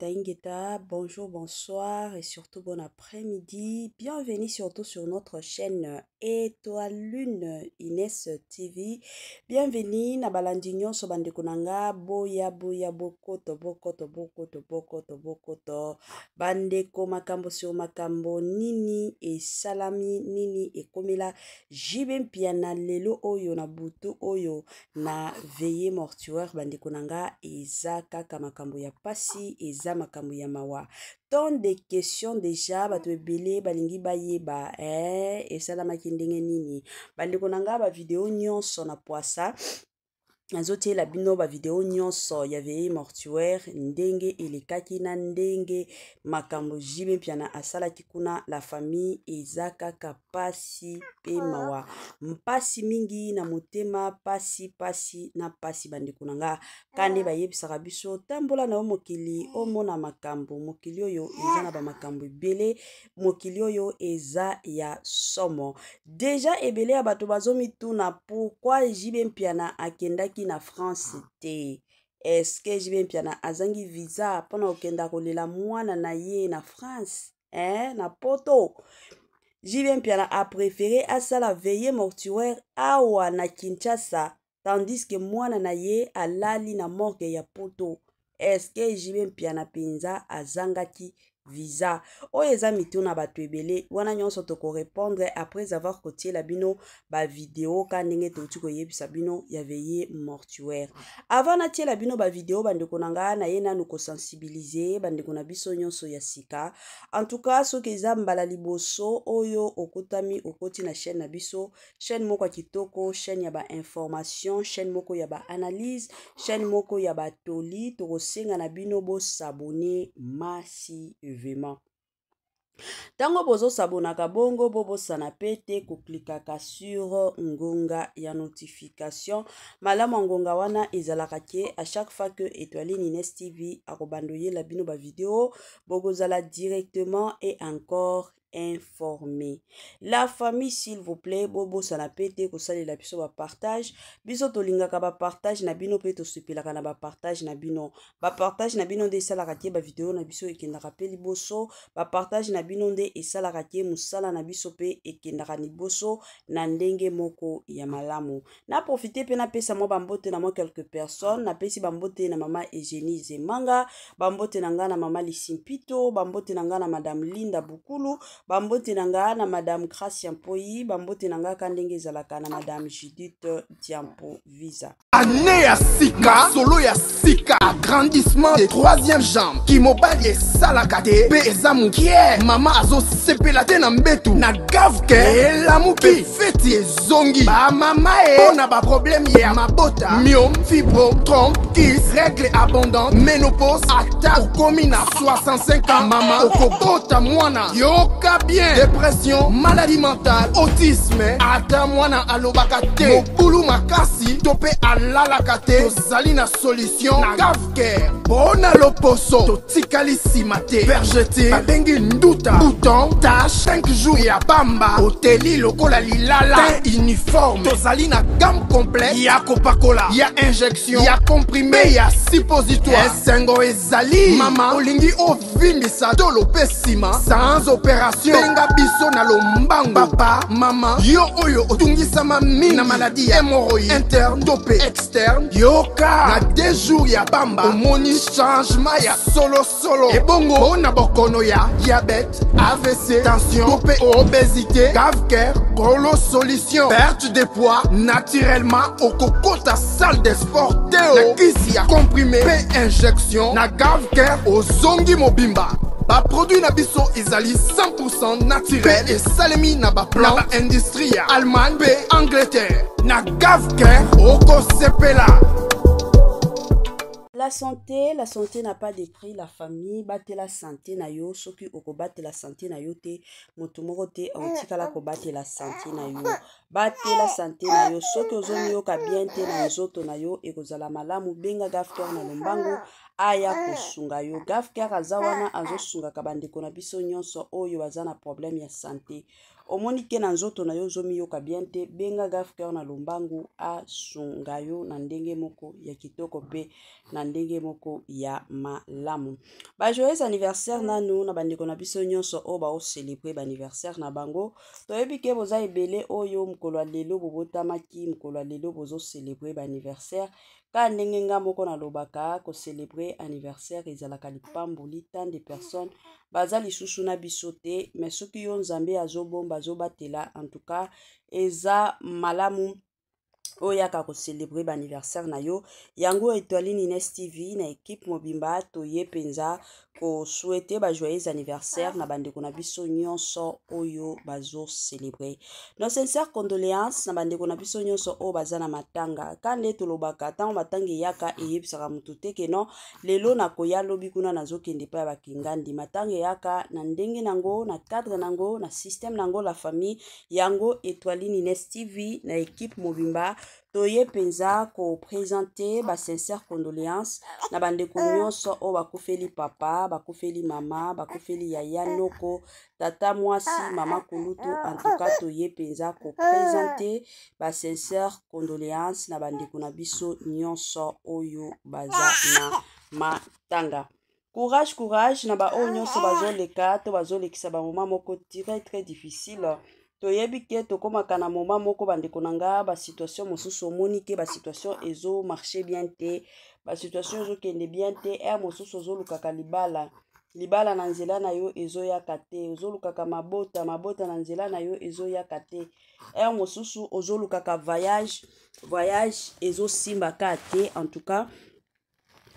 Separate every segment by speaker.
Speaker 1: Ingeta. Bonjour, bonsoir et surtout bon après-midi. Bienvenue surtout sur notre chaîne Étoile Lune Inès TV. Bienvenue na balandinyo so bandekunanga boya bokoto. Bandeko makambo sur makambo nini e salami nini e komela jibe piana lelo oyo na butu oyo na veillée mortuaire bandekunanga eza kaka makambo ya pasi eza makambo ya mawa. Tant de questions déjà bato ebele balingi bayeba esalamaki ndenge nini bandekunanga ba video nyonso na poasa nazotiela bino ba video nyonso ya veillée mortuaire ndenge elekaki na ndenge makambo jibe piana asalaki kuna la famille eza kaka pasi pe mawa mpasi mingi na motema pasi na pasi bandekunanga kande bayebisaka biso tambola na mokili omona makambo mokili oyo eza na ba makambo ebele mokili oyo eza ya somo déjà ebele ya bato bazomituna pourquoi jibe piana akendaki na France te. Est-ce que jibe piana azangi visa pona okenda kolela mwana na ye na France na poto. Jibe piana a préféré asala veillée mortuaire awa na Kinshasa tandis que mwana na ye alali na morgue ya poto. Est-ce que jibe piana penza azangaki visa oyo eza mituna bato ebele wana nyonso toko répondre après avoir kotie la bino ba vidéo ka ndenge touti koyebisa bino ya veillée mortuaire. Avant na tie la bino ba vidéo bandeko nanga na ye nanu ko sensibiliser bandeko na biso nyonso ya sika. En tout cas soki eza mbala liboso oyo okutami okoti na chaîne na biso chaîne moko kitoko chaîne ya ba information chaîne moko ya ba analyse chaîne moko ya ba toli toko senga na bino bo s'abonner masi vraiment. Tango bozo sabonaka bongo bobo sana pete kuklikaka sur ngonga ya notification malama ngonga wana ezalaka ke à chaque fois que Étoile Lune Inès TV akobandoye la bino ba vidéo bogozala directement et encore informé. La famille s'il vous plaît bobo sana pete ko sali la biso ba partage biso tolingaka ba partage na bino pe to supilaka na ba partage na bino nde salaka ke ba vidéo na biso ekendaka pe liboso ba partage na bino nde esalaka ke musala na biso pe ekendaka liboso na ndenge moko ya malamu. Na profiter pe na pesa mo bambote na mo quelques personnes na pesi bambote na mama Eugénie Zemanga bambote na nga na mama Lisimpito bambote na nga na madame Linda Bukulu bambote na nga na madame Gracia Mpoyi bambote na nga kandenge ezalaka na madame Judith Diampo Visa.
Speaker 2: Année ya sika solo ya sika agrandissement des troisième jambe kimobali esalaka te pe eza mokie mama azosepela te na mbetu na gavke elamuki feti ezongi bamama mpona baproblème ya mabota myome fibro trompe kis règle abondante ménopause ata okomi na 65 ans mama okobota mwana yoka bien dépression maladie mentale autisme ata mwana alobaka te mobulu makasi to pe alalaka te tozali na solution na gavke mpona loposo totikali nsima te vergete babengi nduta bouton tache 5 jours ya bamba oteli lokola lilala te uniforme tozali na gamme complet ya kopakola ya injection ya comprimé ya suppositoire esengo ezali mama olingi ovimbisa tolo pe nsima sans opération benga biso na lombangu papa mama yo oyo otungisama mingi na maladi ya hémorroïde interne to pe externe yoka na 2 jours ya bamba omoni changement ya solo ebongo mpona bokono ya diabète AVC tension to pe obésité gavker kolo solution perte de poids naturellement okokota salle de sport teo na kisi ya comprimé pe injection na gavker ozongi mobimba baproduit na biso ezali 100% naturel esalemi na baplan na baindustrie ya Allemagne pe Angleterre na gavker okosepela.
Speaker 1: La santé n'a pas décrit la famille, batte la santé na yo, soki oko batte la santé na yo te, motumoro te, antikala ko batte la santé na yo, batte la santé na yo, soki ozomi yo ka bien te na nzoto na yo, ekozala malamu benga gafker na lombango, aya kosunga yo, gafker aza wana azosunga ka bandeko na biso nyonso oyo baza na problème ya santé. omonike na nzoto na yo zomi yoka bien te, benga Gafker na lombangu a sungayo na ndenge moko ya kitoko pe na ndenge moko ya malamu. Ba joyeux anniversaire nanu na bandeko na biso nyonso o ba o célébrer ba anniversaire na bango. Toyebi ke boza ebele oyo mokolo lelo bobotamaki, mokolo lelo bozo célébrer ba anniversaire. Ka ndenge nga moko na lobaka ko célébrer anniversaire ezalaka lipamboli tant de personnes baza lisusu na biso te, mais soki yo nzambe azobomba azobatela en tout cas eza malamu oyaka ko célébrer ba anniversaire na yo. Yango Étoile Nines TV na équipe mobimba toye penza ko souhaiter ba joyeux anniversaire na bandeko na biso nyonso oyo bazo célébrer. Nos sincères condoléances na bandeko na biso nyonso o baza na matanga. Kande tolobaka tango matanga yaka eyebisaka mutu te ke non lelo na koya lobi kuna nazokende pa ba kingandi. Matanga yaka na ndenge nango, na cadre nango, na système nango, la famille yango Étoile Nines TV na équipe mobimba toye penza ko présenter ba sincères condoléances na bandeko nyonso o bakufeli papa, bakufeli mama, bakufeli yaya noko, tata mwasi, mama kulutu. En tout cas toye penza ko présenter ba sincères condoléances na bandeko na biso nyonso oyo baza na matanga. Courage, courage na ba o nyonso bazoleka to bazolekisa ba moment moko très difficile. Toyebi ke tokomaka na moment moko bandeko nanga ba situation mosusu omoni ke ba situation ezo marcher bien te, ba situation ezo kende bien te, mosusu ozolukaka libala na nzela na yo ezo yaka te, ozolukaka mabota na nzela na yo ezo yaka te, mosusu ozolukaka voyage ezo simbaka te. En tout cas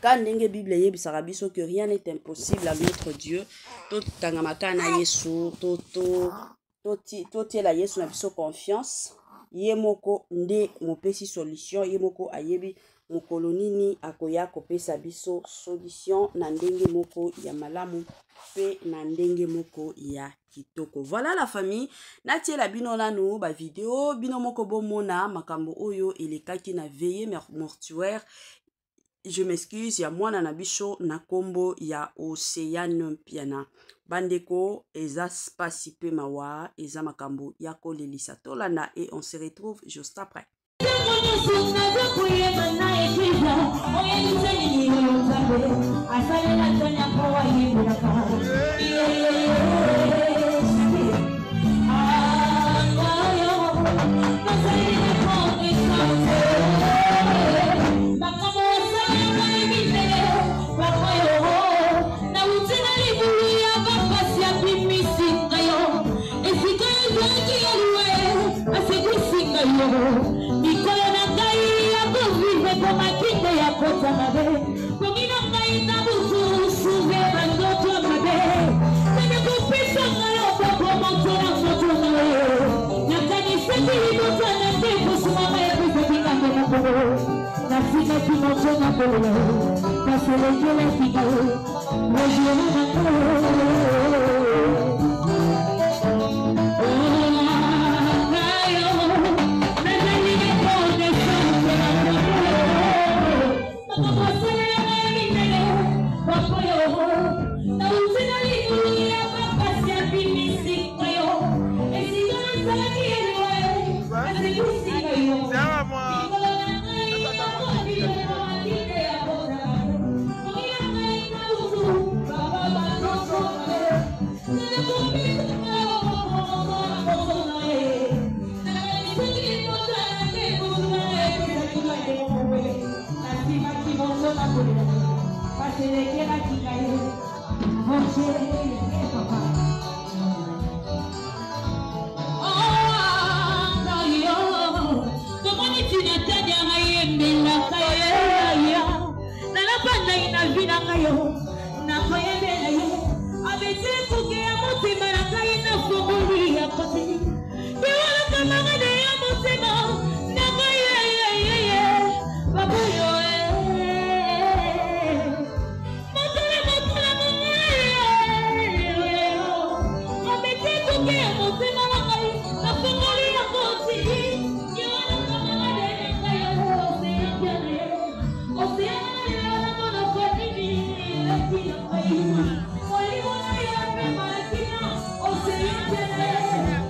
Speaker 1: quand ndenge Bible yebisaka biso que rien n'est impossible à notre Dieu, totangamaka na Yesu totiela Yesu na biso confiance, ye moko nde mopesi solution, ye moko ayebi mokolo nini akoya kopesa biso solution na ndenge moko ya malamu pe na ndenge moko ya kitoko. Voilà la famille, natiela bino nanu ba vidéo bino moko bomona makambo oyo elekaki na veillée mortuaire. Je m'excuse, ya mwana na biso na kombo ya Océane Piana. Bandeko, eza spasi pe mawa, eza makambo ya kolelisa tolanda et on se retrouve juste après.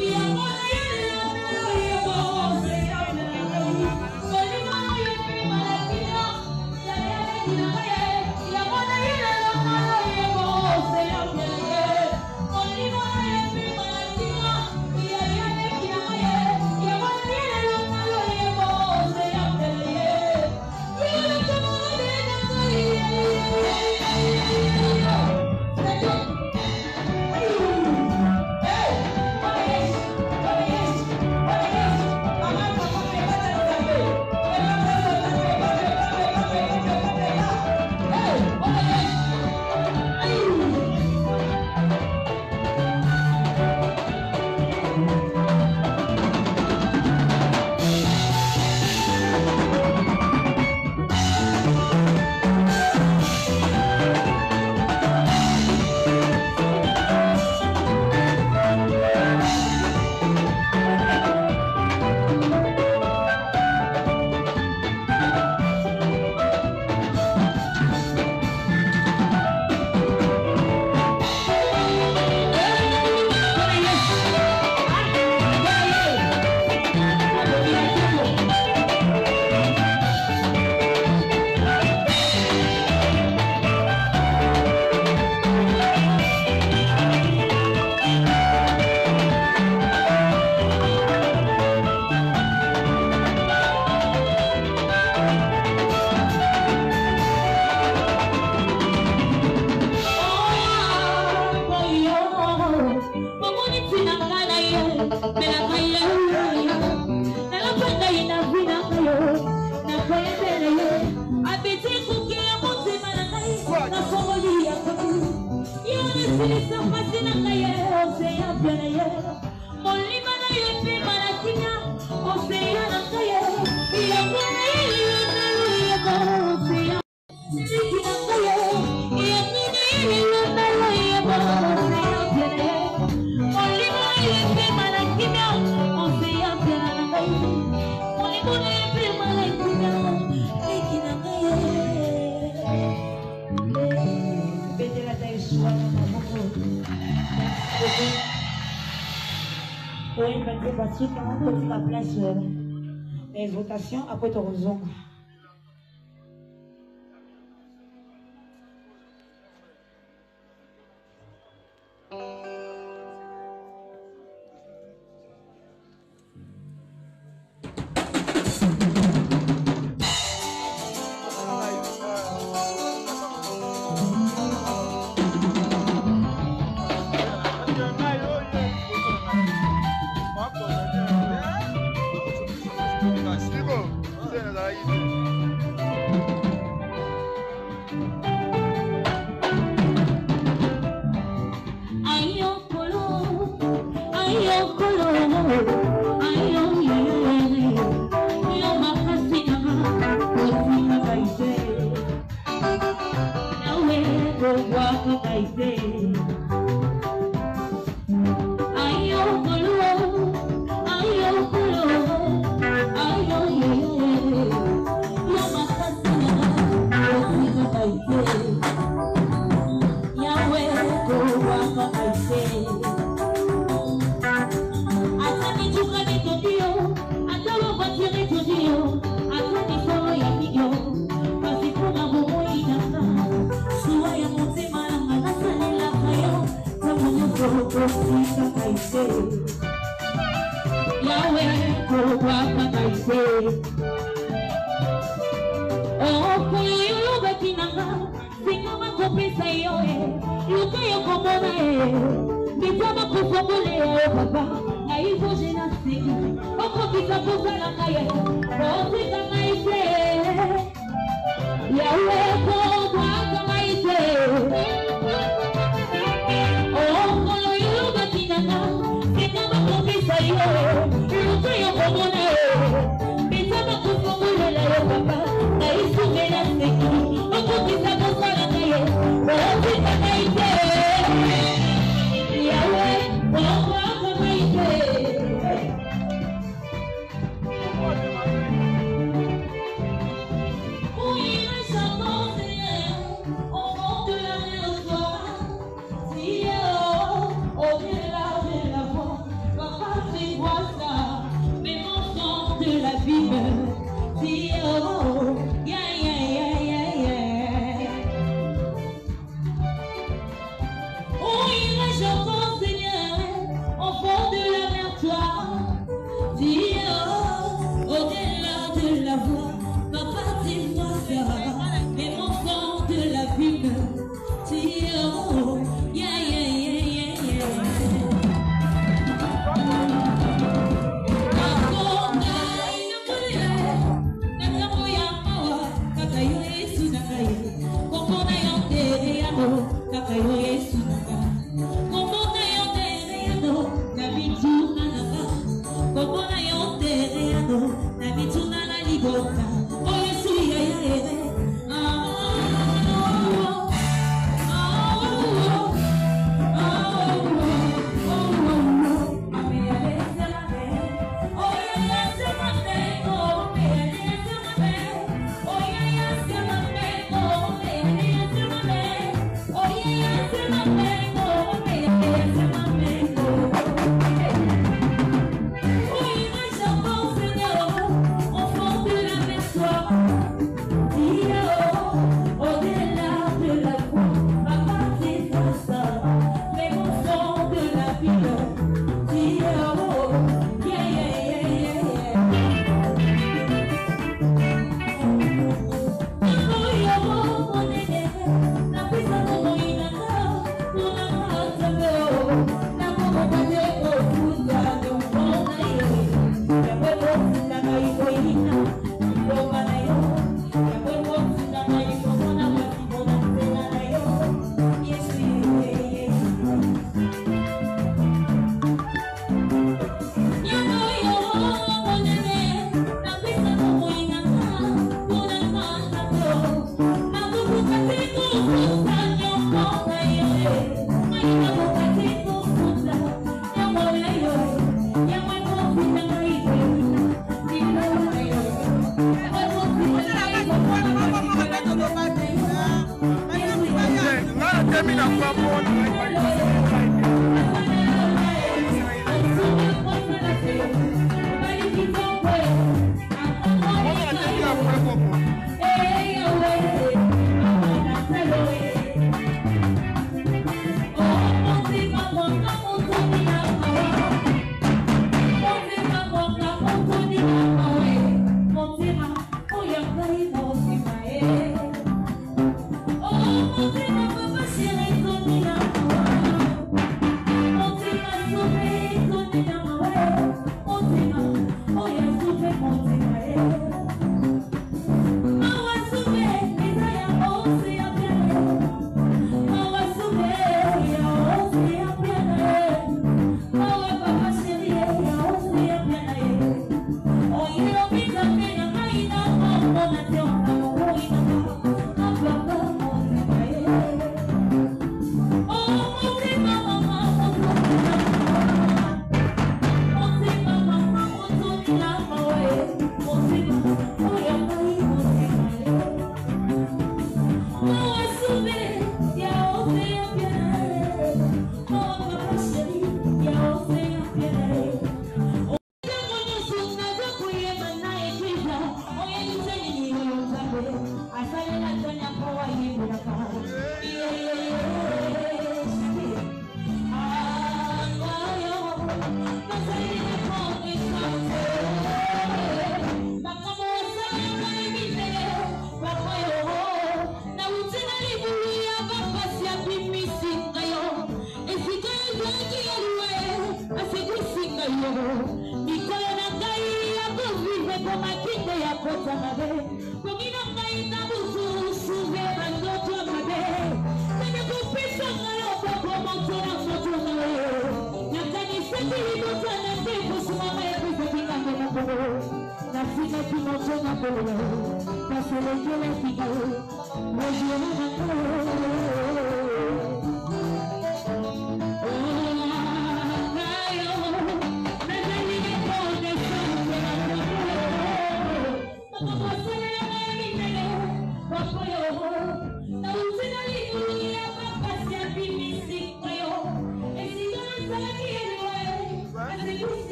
Speaker 3: Yeah. La place des votations après ton raison.
Speaker 4: Sabor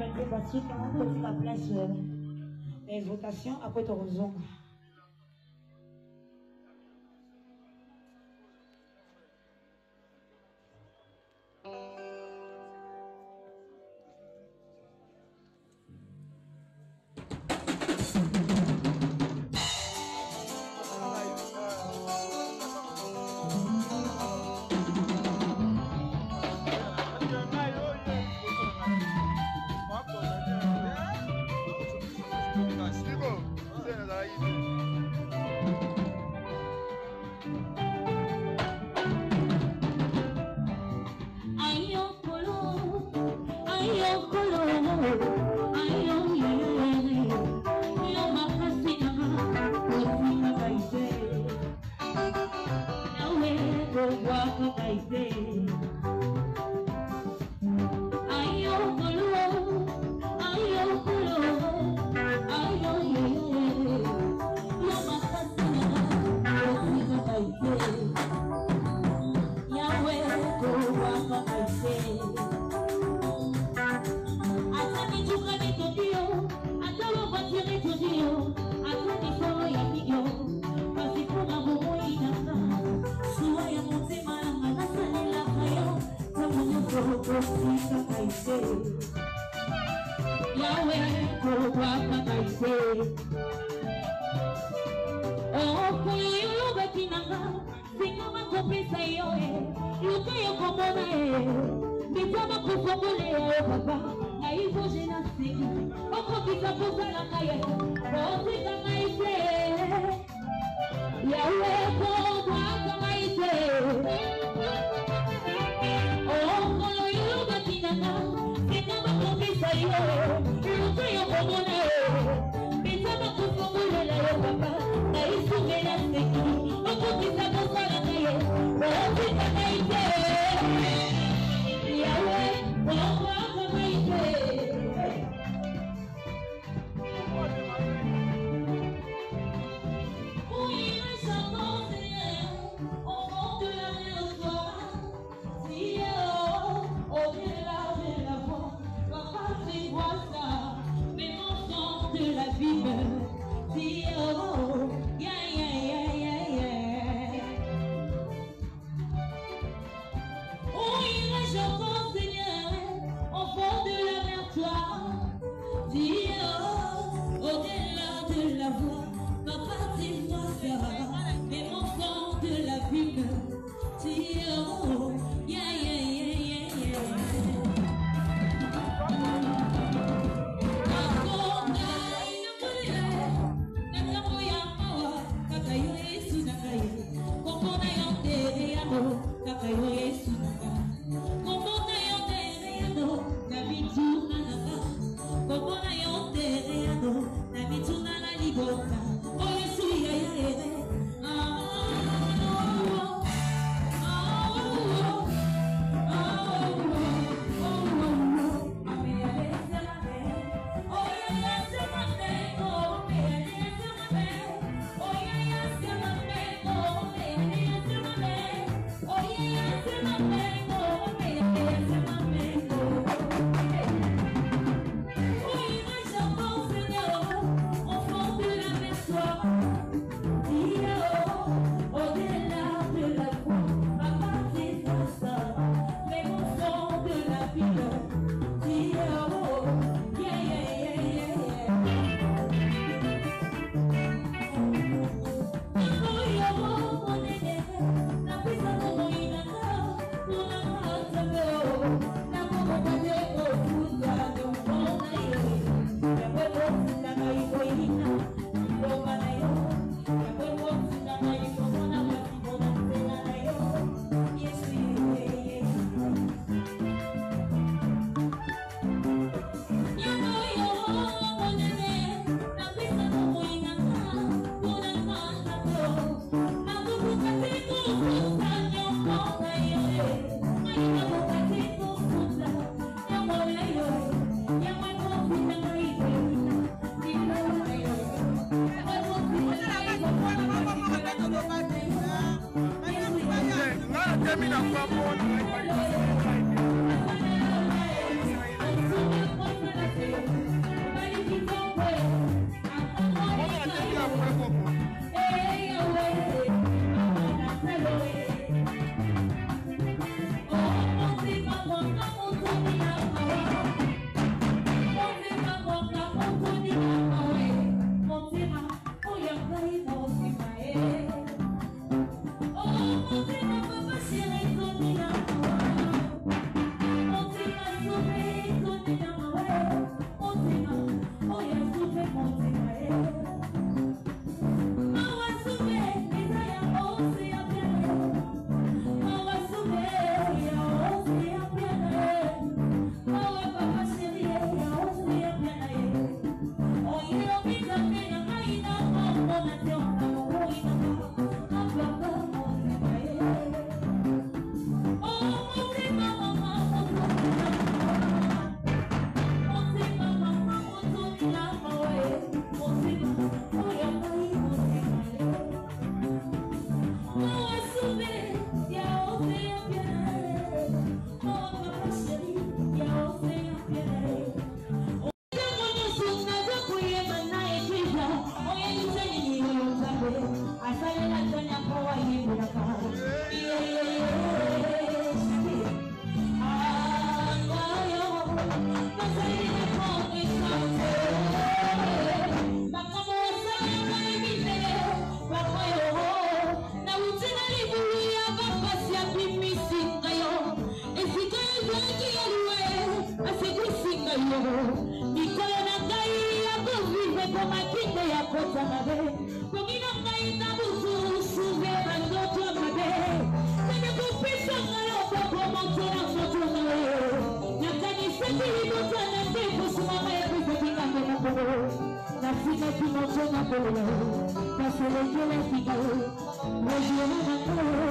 Speaker 3: batie basuka totika place exaltation après tokozonga. kota mabe Kumina ngaina buzu Suve bandoto mabe Nene kupisa ngayo Boko motora moto ngayo Nakani seki hibota Nende kusuma ngayo Kuzekinga ngena kuro Nafika kimoto na kuro Kasele kile kika Wajuna na kuro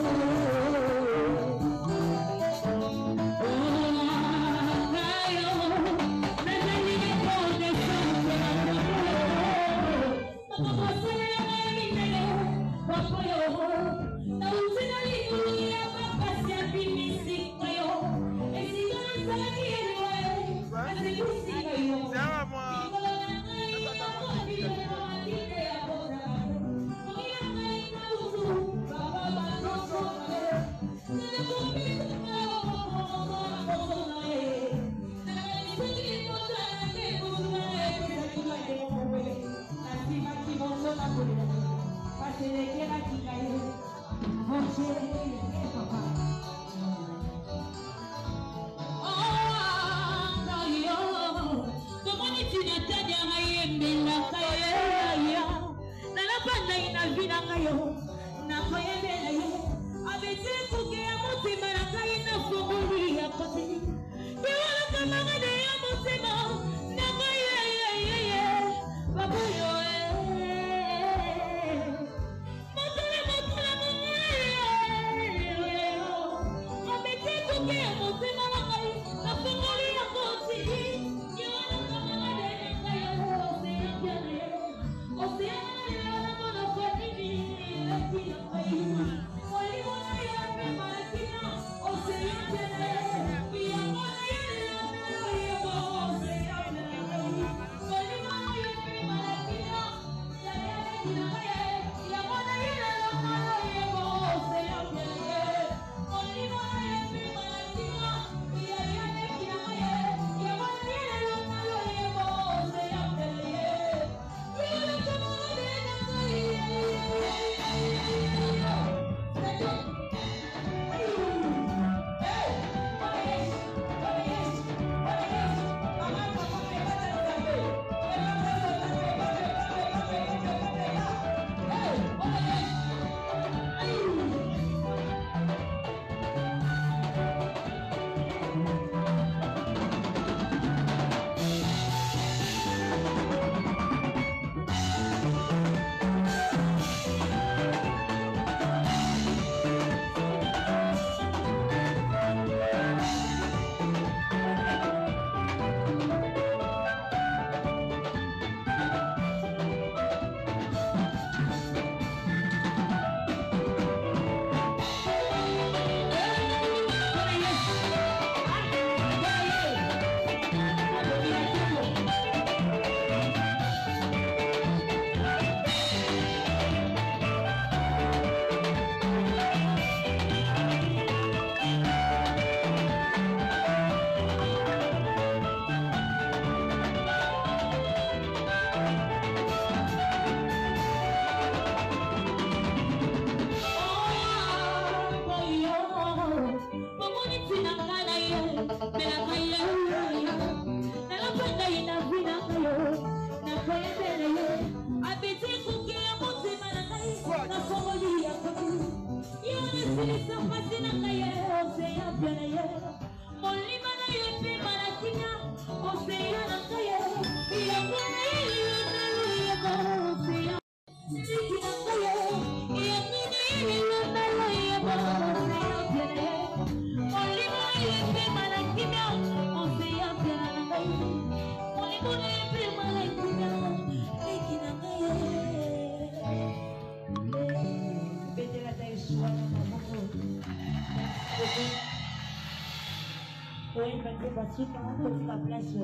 Speaker 3: La place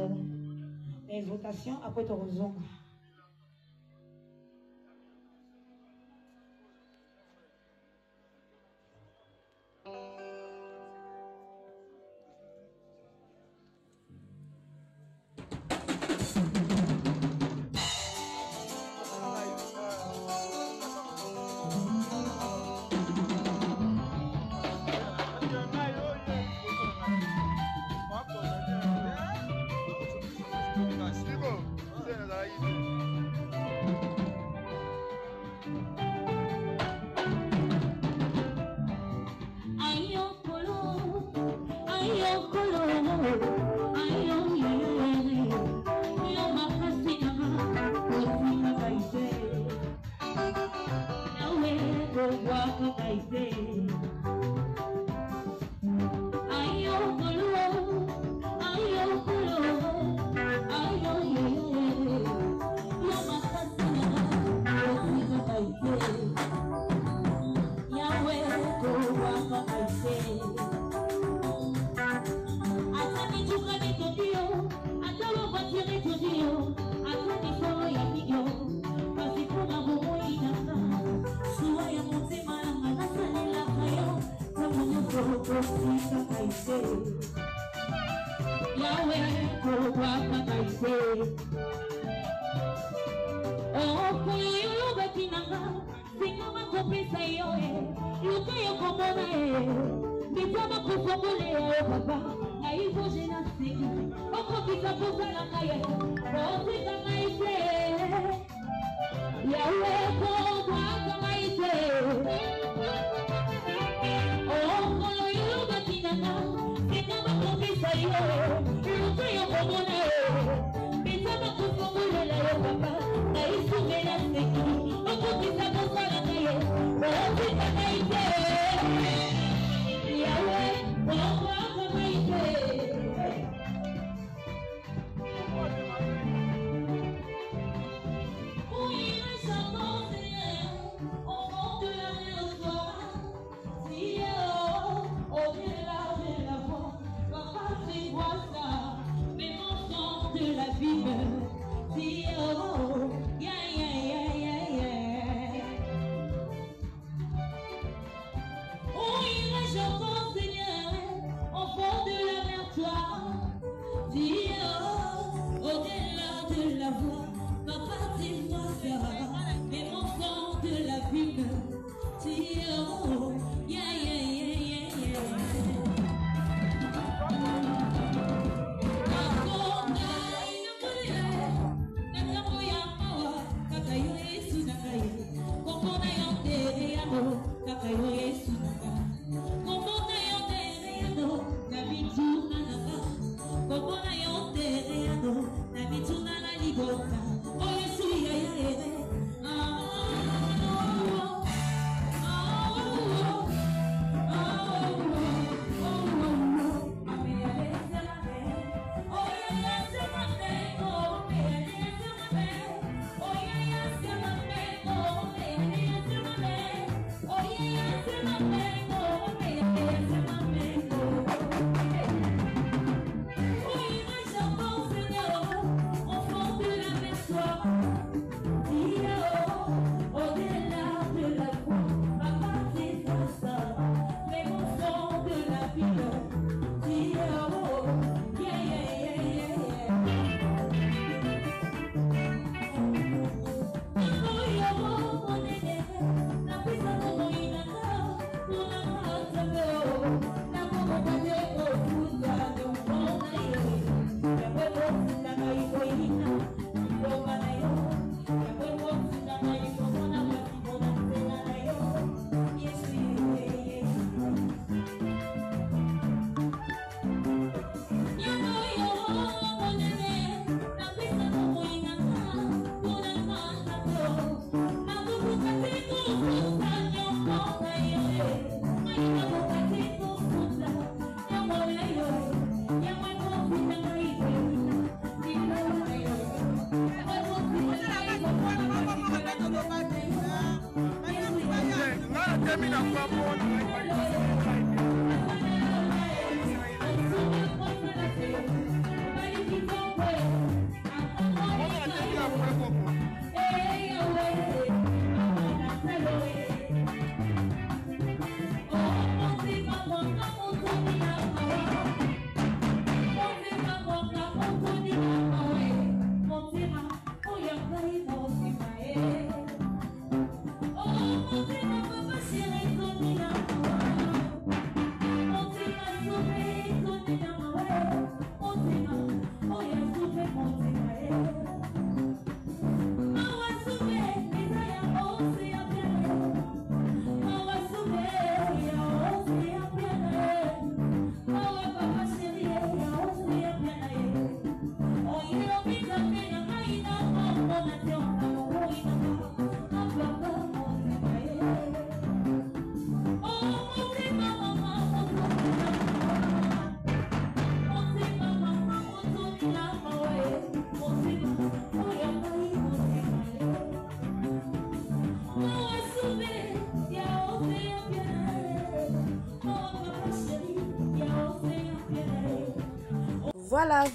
Speaker 3: des votations après ton raison.
Speaker 4: Sigo,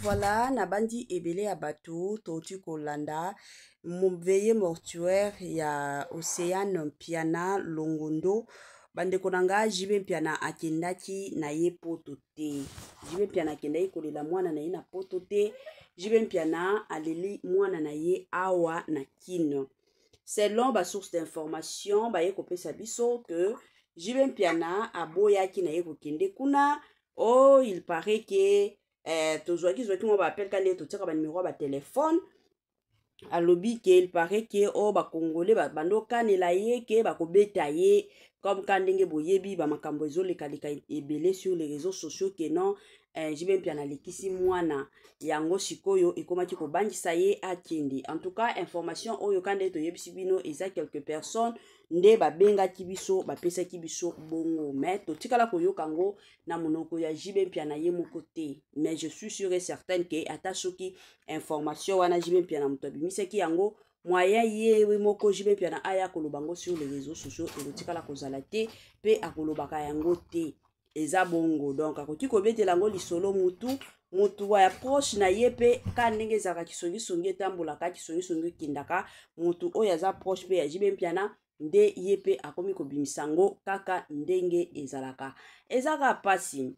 Speaker 1: Voilà, Nabandi Ebele Abatou, Totu Kolanda, mon veillé mortuaire, il y a Océane Piana, Longondo, bandeko na nga jibe mpiana akendaki na ye poto te. Jibe mpiana akendaki kolela mwana na ye na poto te. Jibe mpiana aleli mwana na ye awa na kino. Selon ba source d'information ba ye kopesa biso que jibe mpiana aboyaki na ye kokende kuna. Oh, il paraît que tozwaki mo ba appel kande totika ba numéro ba téléphone. Alobi que il paraît que oh ba congolais ba bando kanela ye ke ba kobeta ye comme kandenge boyebi ba makambo ezoleka ebele sur les réseaux sociaux que non jibe mpiana lekisi mwana yango sikoyo ekomaki kobangisa ye akende. En tout cas information oyo kande toyebisi bino eza quelques personnes nde babengaki biso bapesaki biso bongo, mais totikala koyoka ngo na monoko ya jibe mpiana ye moko te. Mais je suis sûr et certaine que ata soki information wana jibe mpiana moto abimisaki yango moyen ye moko jibe mpiana aya koloba ngo sur les réseaux sociaux elotikala kozala te pe akolobaka yango te. Eza bongo donc akoki kobetela ngo lisolo mutu wa proche na ye pe ka ndenge ezalaka kisongisongi etambolaka kisongisongi ekendaka mutu oyo aza proche pe ya jibe mpiana nde ye pe akomi kobimisa ngo kaka ndenge ezalaka. Ezaka pasi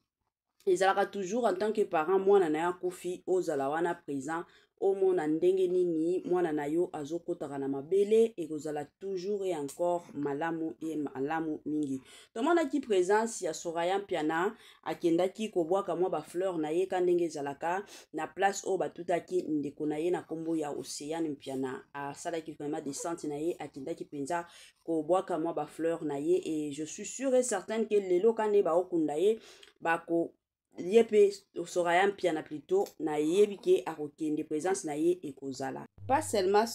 Speaker 1: ezalaka toujours en tant que parent mwana na ya kofi ozala wana présent omona ndenge nini mwana na yo azokotaka na mabele ekozala toujours et encore malamu mingi. Tomonaki présence ya Soraya Mpiana akendaki kobwaka mwa ba fleur na ye kandenge ezalaka na place o batutaki ndeko na ye na kombo ya Océane Mpiana. Asalaki vraiment descente na ye akendaki penza kobwaka mwa ba fleur na ye et je suis sûre et certaine que lelo kande ba okunda ye bako yepe Soraya Mpiana plutôt na yebi ke akokende présence na ye ekozala. Pas seulement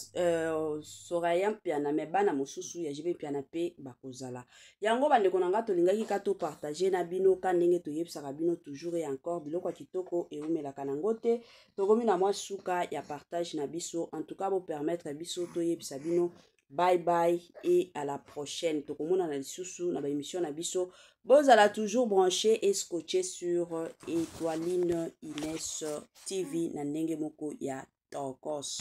Speaker 1: Soraya Mpiana mais bana mosusu ya jibe mpiana pe bakozala. Yango bandeko na nga tolingaki kato partager na bino ka ndenge toyebisaka bino toujours et encore biloko kitoko eumelaka nango te. Tokomi na mwa suka ya partage na biso. En tout cas bo permettre biso toyebisa bino. Bye bye et à la prochaine. Tokomona na lisusu na ba émission na biso. Bozala toujours branché et scotché sur Étoiline Inès TV na ndenge moko ya Tokos.